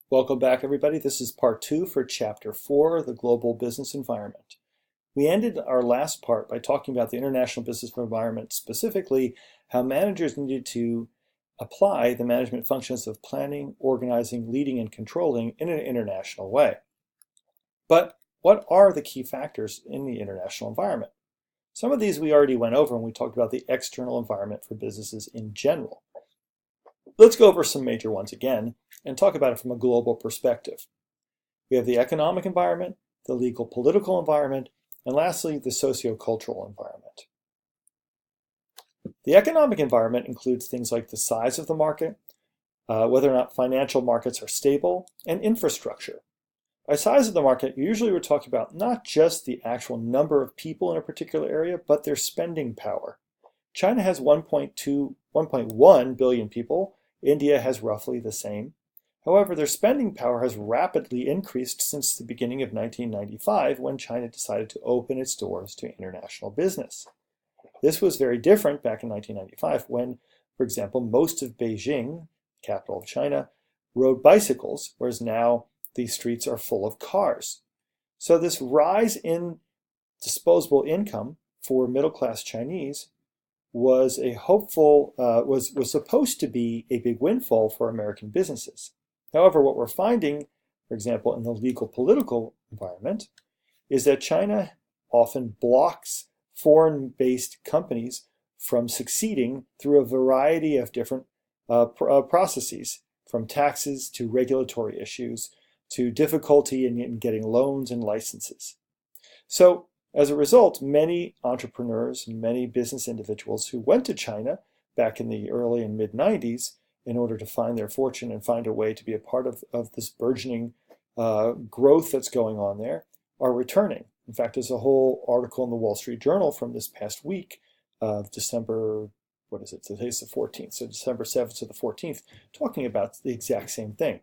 Welcome back, everybody. This is part 2 for Chapter 4, the Global Business Environment. We ended our last part by talking about the international business environment, specifically how managers needed to apply the management functions of planning, organizing, leading, and controlling in an international way. But what are the key factors in the international environment? Some of these we already went over when we talked about the external environment for businesses in general. Let's go over some major ones again and talk about it from a global perspective. We have the economic environment, the legal political environment, and lastly, the socio-cultural environment. The economic environment includes things like the size of the market, whether or not financial markets are stable, and infrastructure. By size of the market, usually we're talking about not just the actual number of people in a particular area, but their spending power. China has 1.1 billion people. India has roughly the same. However, their spending power has rapidly increased since the beginning of 1995 when China decided to open its doors to international business. This was very different back in 1995 when, for example, most of Beijing, capital of China, rode bicycles, whereas now these streets are full of cars. So this rise in disposable income for middle-class Chinese was was supposed to be a big windfall for American businesses. However, what we're finding, for example, in the legal political environment, is that China often blocks foreign-based companies from succeeding through a variety of different processes, from taxes to regulatory issues to difficulty in getting loans and licenses. So, as a result, many entrepreneurs and many business individuals who went to China back in the early and mid-90s in order to find their fortune and find a way to be a part of this burgeoning growth that's going on there are returning. In fact, there's a whole article in the Wall Street Journal from this past week of December, today's the 14th, so December 7th to the 14th, talking about the exact same thing.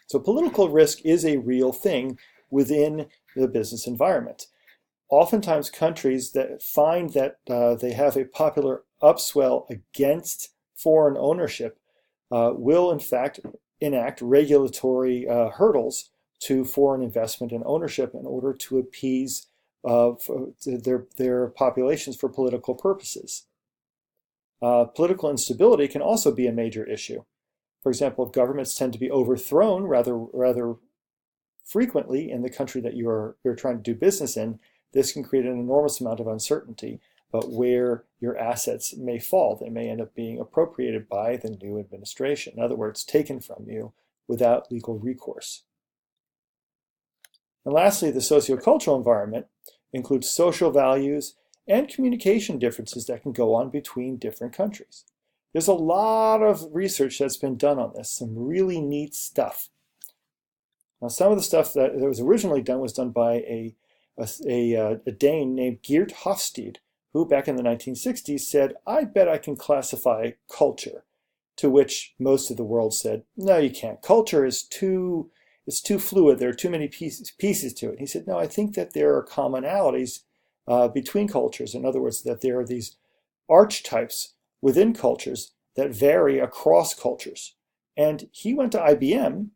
So political risk is a real thing within the business environment. Oftentimes countries that find that they have a popular upswell against foreign ownership will in fact enact regulatory hurdles to foreign investment and ownership in order to appease their populations for political purposes. Political instability can also be a major issue. For example, if governments tend to be overthrown rather frequently in the country that you're trying to do business in, this can create an enormous amount of uncertainty about where your assets may fall. They may end up being appropriated by the new administration. In other words, taken from you without legal recourse. And lastly, the sociocultural environment includes social values and communication differences that can go on between different countries. There's a lot of research that's been done on this, some really neat stuff. Now, some of the stuff that was originally done was done by a Dane named Geert Hofstede, who back in the 1960s said, I bet I can classify culture, to which most of the world said, no, you can't. Culture is too fluid. There are too many pieces to it. He said, no, I think that there are commonalities between cultures. In other words, that there are these archetypes within cultures that vary across cultures. And he went to IBM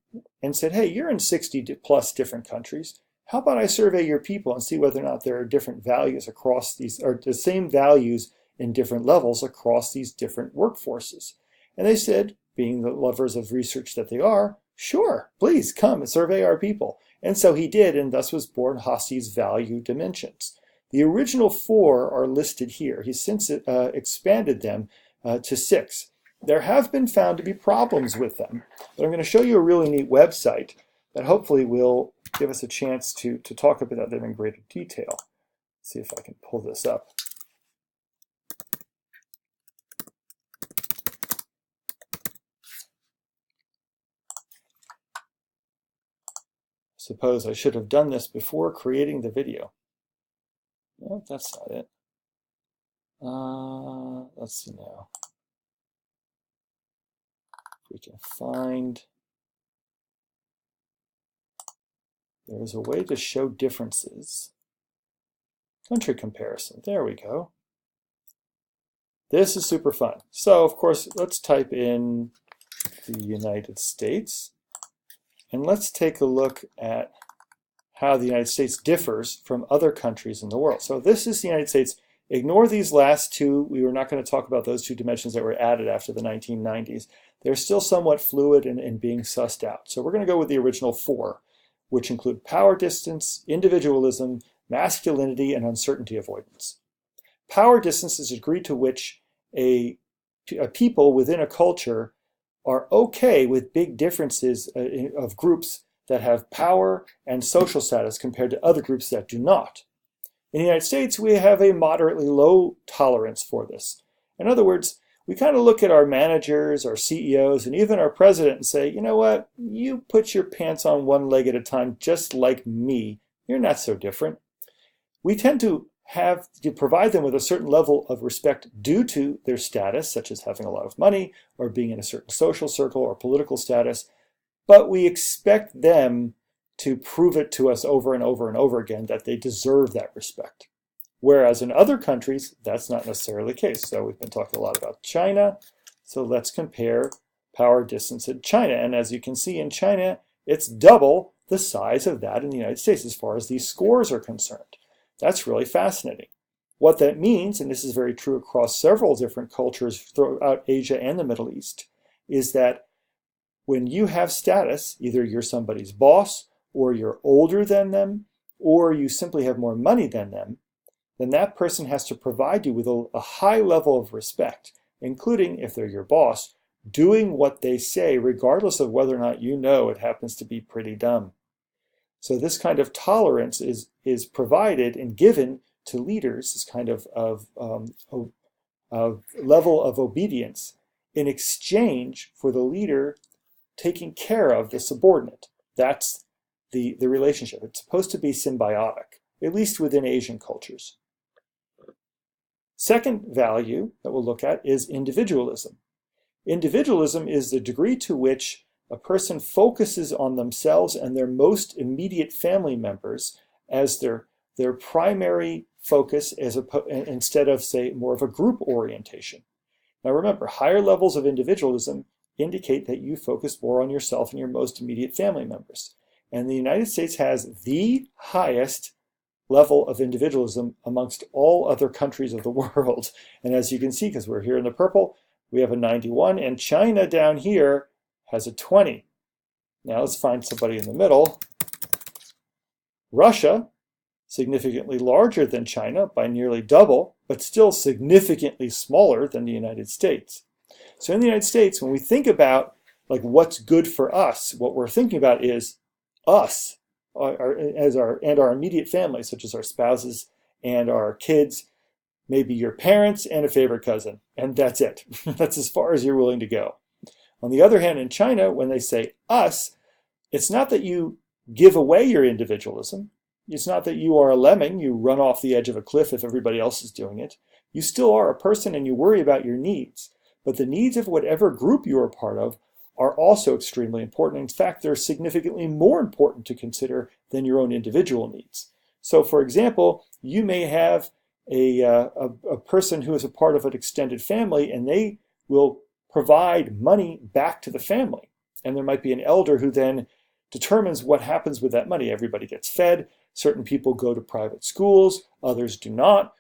and said, hey, you're in 60 plus different countries. How about I survey your people and see whether or not there are different values across these, or the same values in different levels across these different workforces? And they said, being the lovers of research that they are, sure, please come and survey our people. And so he did, and thus was born Hofstede's value dimensions. The original 4 are listed here. He's since expanded them to 6. There have been found to be problems with them, but I'm going to show you a really neat website that hopefully will give us a chance to talk about them in greater detail. Let's see if I can pull this up. Suppose I should have done this before creating the video. No, that's not it. Let's see now. If we can find... There's a way to show differences. Country comparison. There we go. This is super fun. So, of course, let's type in the United States. And let's take a look at how the United States differs from other countries in the world. So this is the United States. Ignore these last two. We were not going to talk about those two dimensions that were added after the 1990s. They're still somewhat fluid and being sussed out. So we're going to go with the original four, which include power distance, individualism, masculinity, and uncertainty avoidance. Power distance is the degree to which a people within a culture are okay with big differences of groups that have power and social status compared to other groups that do not. In the United States, we have a moderately low tolerance for this. In other words, we kind of look at our managers, our CEOs, and even our president and say, you know what, you put your pants on one leg at a time just like me. You're not so different. We tend to provide them with a certain level of respect due to their status, such as having a lot of money or being in a certain social circle or political status, but we expect them to prove it to us over and over and over again that they deserve that respect. Whereas in other countries, that's not necessarily the case. So we've been talking a lot about China. So let's compare power distance in China. And as you can see in China, it's double the size of that in the United States as far as these scores are concerned. That's really fascinating. What that means, and this is very true across several different cultures throughout Asia and the Middle East, is that when you have status, either you're somebody's boss, or you're older than them, or you simply have more money than them, then that person has to provide you with a high level of respect, including, if they're your boss, doing what they say regardless of whether or not you know it happens to be pretty dumb. So this kind of tolerance is provided and given to leaders, this kind of level of obedience in exchange for the leader taking care of the subordinate. That's the relationship. It's supposed to be symbiotic, at least within Asian cultures. Second value that we'll look at is individualism. Individualism is the degree to which a person focuses on themselves and their most immediate family members as their primary focus instead of, say, more of a group orientation. Now remember, higher levels of individualism indicate that you focus more on yourself and your most immediate family members. And the United States has the highest level of individualism amongst all other countries of the world. And as you can see, because we're here in the purple, we have a 91, and China down here has a 20. Now let's find somebody in the middle. Russia, significantly larger than China by nearly double, but still significantly smaller than the United States. So in the United States, when we think about like what's good for us, what we're thinking about is us and our immediate family, such as our spouses and our kids, maybe your parents and a favorite cousin, and that's it. That's as far as you're willing to go. On the other hand, in China, when they say us, it's not that you give away your individualism. It's not that you are a lemming, you run off the edge of a cliff if everybody else is doing it. You still are a person and you worry about your needs. But the needs of whatever group you are part of are also extremely important. In fact, they're significantly more important to consider than your own individual needs. So for example, you may have a person who is a part of an extended family and they will provide money back to the family. And there might be an elder who then determines what happens with that money. Everybody gets fed. Certain people go to private schools. Others do not,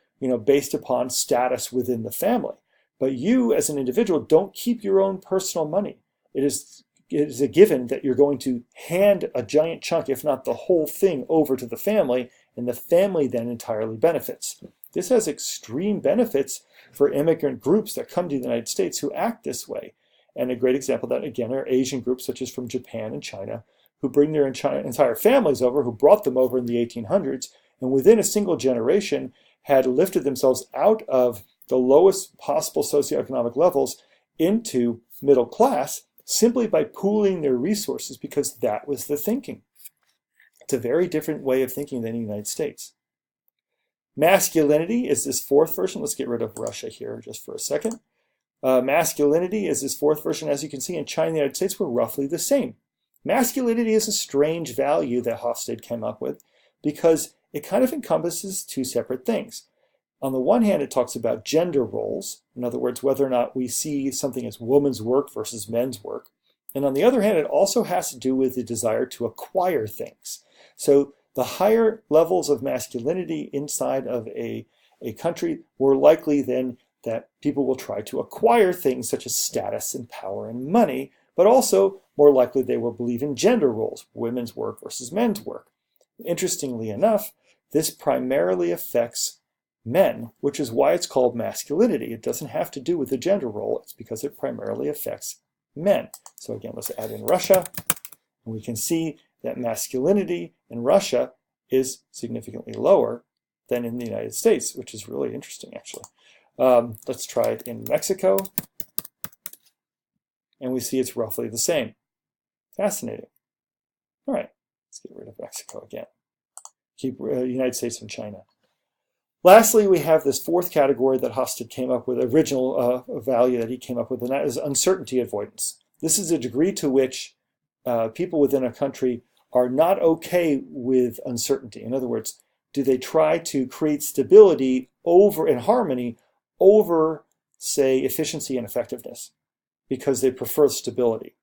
based upon status within the family. But you as an individual don't keep your own personal money. It is a given that you're going to hand a giant chunk, if not the whole thing, over to the family, and the family then entirely benefits. This has extreme benefits for immigrant groups that come to the United States who act this way. And a great example of that, again, are Asian groups such as from Japan and China, who bring their entire families over, who brought them over in the 1800s, and within a single generation had lifted themselves out of the lowest possible socioeconomic levels into middle class simply by pooling their resources, because that was the thinking. It's a very different way of thinking than the United States. Masculinity is this fourth version. Let's get rid of Russia here just for a second. Masculinity is this fourth version. As you can see, in China and the United States, we're roughly the same. Masculinity is a strange value that Hofstede came up with because it kind of encompasses two separate things. On the one hand, it talks about gender roles. In other words, whether or not we see something as woman's work versus men's work. And on the other hand, it also has to do with the desire to acquire things. So the higher levels of masculinity inside of a country, more likely then that people will try to acquire things such as status and power and money, but also more likely they will believe in gender roles, women's work versus men's work. Interestingly enough, this primarily affects men, which is why it's called masculinity. It doesn't have to do with the gender role. It's because it primarily affects men. So again, let's add in Russia, and we can see that masculinity in Russia is significantly lower than in the United States, which is really interesting, actually. Let's try it in Mexico, and we see it's roughly the same. Fascinating. All right, let's get rid of Mexico again. Keep United States and China. Lastly, we have this fourth category that Hofstede came up with, original value that he came up with, and that is uncertainty avoidance. This is a degree to which people within a country are not okay with uncertainty. In other words, do they try to create stability over and harmony over, say, efficiency and effectiveness because they prefer stability?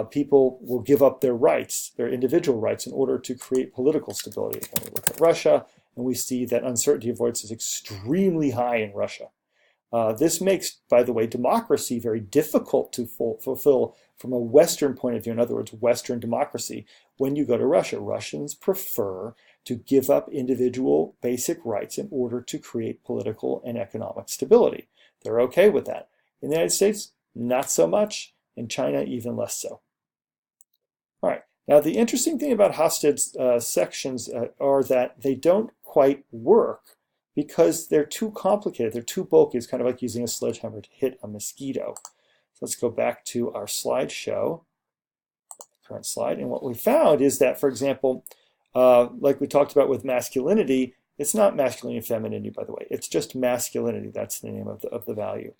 People will give up their rights, their individual rights, in order to create political stability. When we look at Russia, and we see that uncertainty avoidance is extremely high in Russia. This makes, by the way, democracy very difficult to fulfill from a Western point of view. In other words, Western democracy. When you go to Russia, Russians prefer to give up individual basic rights in order to create political and economic stability. They're okay with that. In the United States, not so much. In China, even less so. All right. Now, the interesting thing about Hofstede's sections are that they don't quite work because they're too complicated. They're too bulky. It's kind of like using a sledgehammer to hit a mosquito. So let's go back to our slideshow, current slide. And what we found is that, for example, like we talked about with masculinity, it's not masculinity and femininity, by the way. It's just masculinity. That's the name of the value.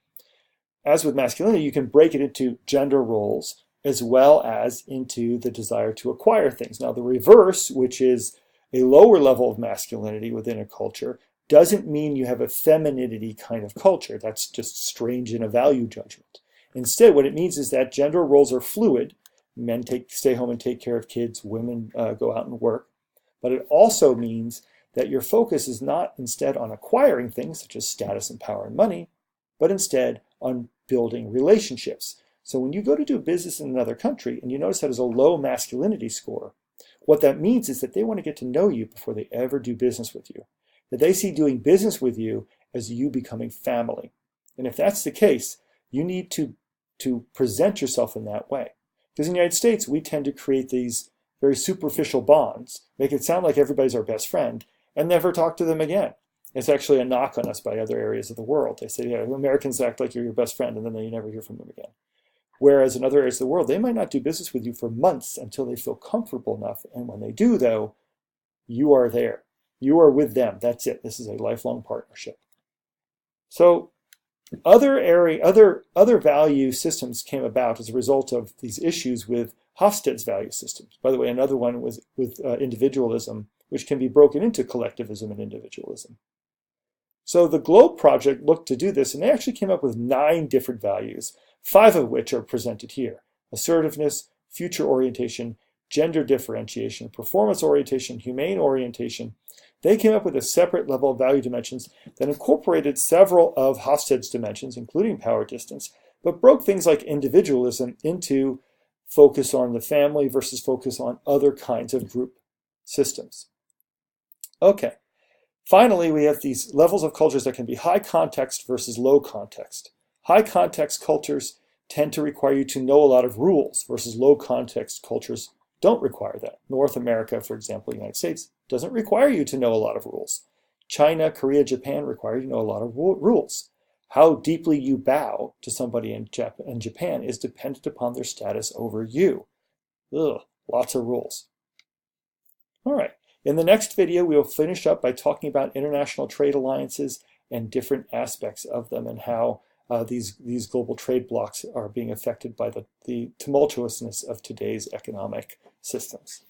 As with masculinity, you can break it into gender roles as well as into the desire to acquire things. Now, the reverse, which is a lower level of masculinity within a culture, doesn't mean you have a femininity kind of culture. That's just strange in a value judgment. Instead, what it means is that gender roles are fluid. Men stay home and take care of kids. Women go out and work. But it also means that your focus is not instead on acquiring things such as status and power and money, but instead on building relationships. So when you go to do business in another country and you notice that there's a low masculinity score, what that means is that they want to get to know you before they ever do business with you. That they see doing business with you as you becoming family. And if that's the case, you need to present yourself in that way. Because in the United States, we tend to create these very superficial bonds, make it sound like everybody's our best friend, and never talk to them again. It's actually a knock on us by other areas of the world. They say, yeah, Americans act like you're your best friend, and then you never hear from them again. Whereas in other areas of the world, they might not do business with you for months until they feel comfortable enough. And when they do, though, you are there. You are with them. That's it. This is a lifelong partnership. So other value systems came about as a result of these issues with Hofstede's value systems. By the way, another one was with individualism, which can be broken into collectivism and individualism. So the Globe Project looked to do this, and they actually came up with 9 different values, 5 of which are presented here: assertiveness, future orientation, gender differentiation, performance orientation, humane orientation. They came up with a separate level of value dimensions that incorporated several of Hofstede's dimensions, including power distance, but broke things like individualism into focus on the family versus focus on other kinds of group systems. Okay. Finally, we have these levels of cultures that can be high context versus low context. High context cultures tend to require you to know a lot of rules versus low context cultures don't require that. North America, for example, the United States, doesn't require you to know a lot of rules. China, Korea, Japan require you to know a lot of rules. How deeply you bow to somebody in Japan is dependent upon their status over you. Ugh, lots of rules. All right. In the next video, we will finish up by talking about international trade alliances and different aspects of them and how these global trade blocs are being affected by the tumultuousness of today's economic systems.